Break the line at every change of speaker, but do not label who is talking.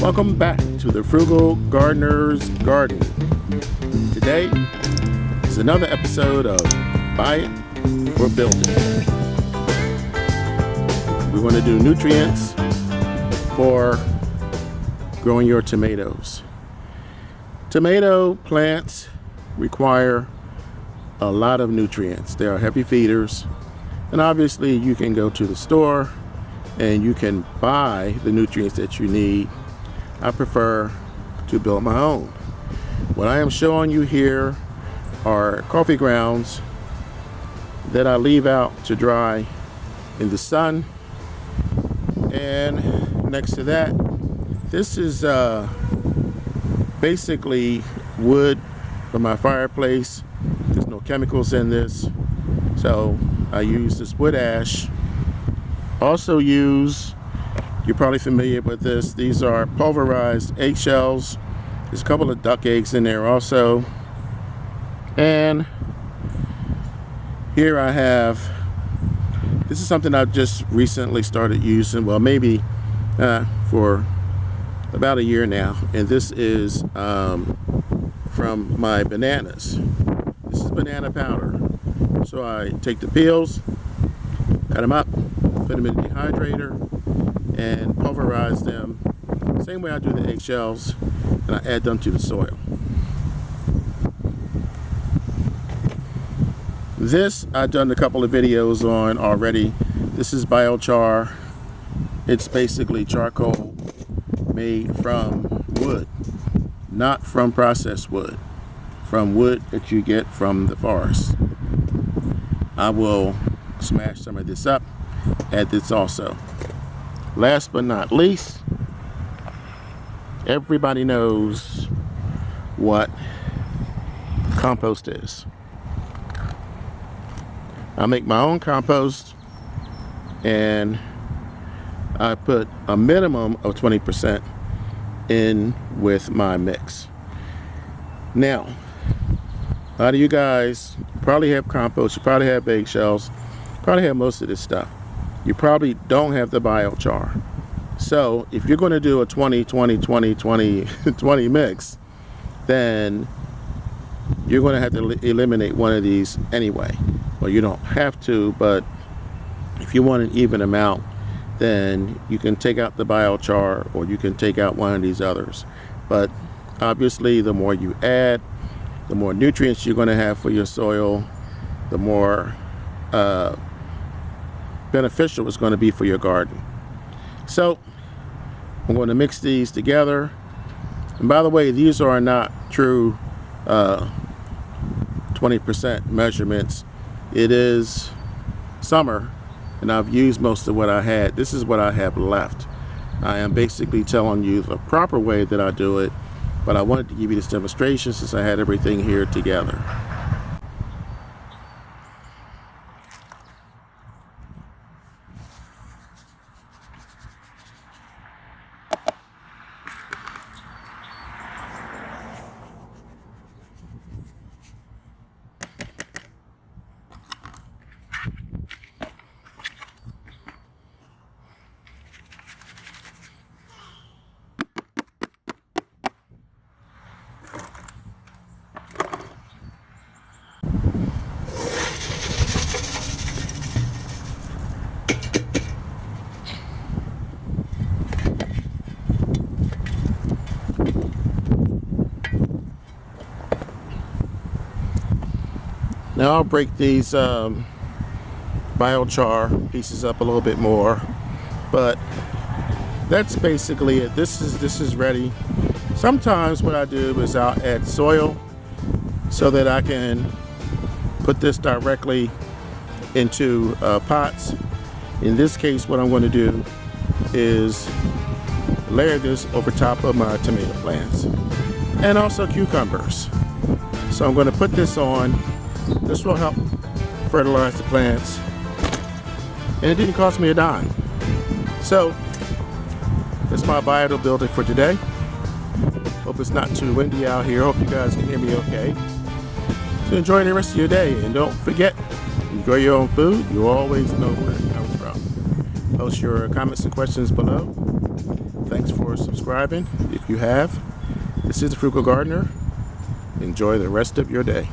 Welcome back to the Frugal Gardener's Garden. Today is another episode of Buy It or Build It. We want to do nutrients for growing your tomatoes. Tomato plants require a lot of nutrients. They are heavy feeders, and obviously you can go to the store and you can buy the nutrients that you need. I prefer to build my own. What I am showing you here are coffee grounds that I leave out to dry in the sun. And next to that, this is basically wood for my fireplace. There's no chemicals in this, so I use this wood ash. Also use, you're probably familiar with this, these are pulverized eggshells. There's a couple of duck eggs in there also. And here I have, this is something I've just recently started using, well maybe for about a year now, and this is from my bananas. This is banana powder. So I take the peels, cut them up, put them in the dehydrator, and pulverize them same way I do the eggshells, and I add them to the soil. This I've done a couple of videos on already. This is biochar. It's basically charcoal made from wood, not from processed wood, from wood that you get from the forest. I will smash some of this up, add this also. Last but not least, everybody knows what compost is. I make my own compost, and I put a minimum of 20% in with my mix. Now, a lot of you guys probably have compost, you probably have eggshells, probably have most of this stuff. You probably don't have the biochar. So if you're going to do a 20-20-20-20-20 mix, then you're going to have to eliminate one of these anyway. Well, you don't have to, but if you want an even amount, then you can take out the biochar or you can take out one of these others. But obviously the more you add, the more nutrients you're going to have for your soil, the more beneficial it's going to be for your garden. So I'm going to mix these together. And by the way, these are not true 20% measurements. It is summer, and I've used most of what I had. This is what I have left. I am basically telling you the proper way that I do it, but I wanted to give you this demonstration since I had everything here together. Now I'll break these biochar pieces up a little bit more, but that's basically it. This is ready. Sometimes what I do is I'll add soil so that I can put this directly into pots. In this case, what I'm going to do is layer this over top of my tomato plants and also cucumbers. So I'm going to put this on. This will help fertilize the plants, and it didn't cost me a dime. So that's my bioto builder for today. Hope it's not too windy out here. Hope you guys can hear me okay. So enjoy the rest of your day, and don't forget, enjoy your own food. You always know where it comes from. Post your comments and questions below. Thanks. Thanks for subscribing if you have. This is the Frugal Gardener. Enjoy the rest of your day.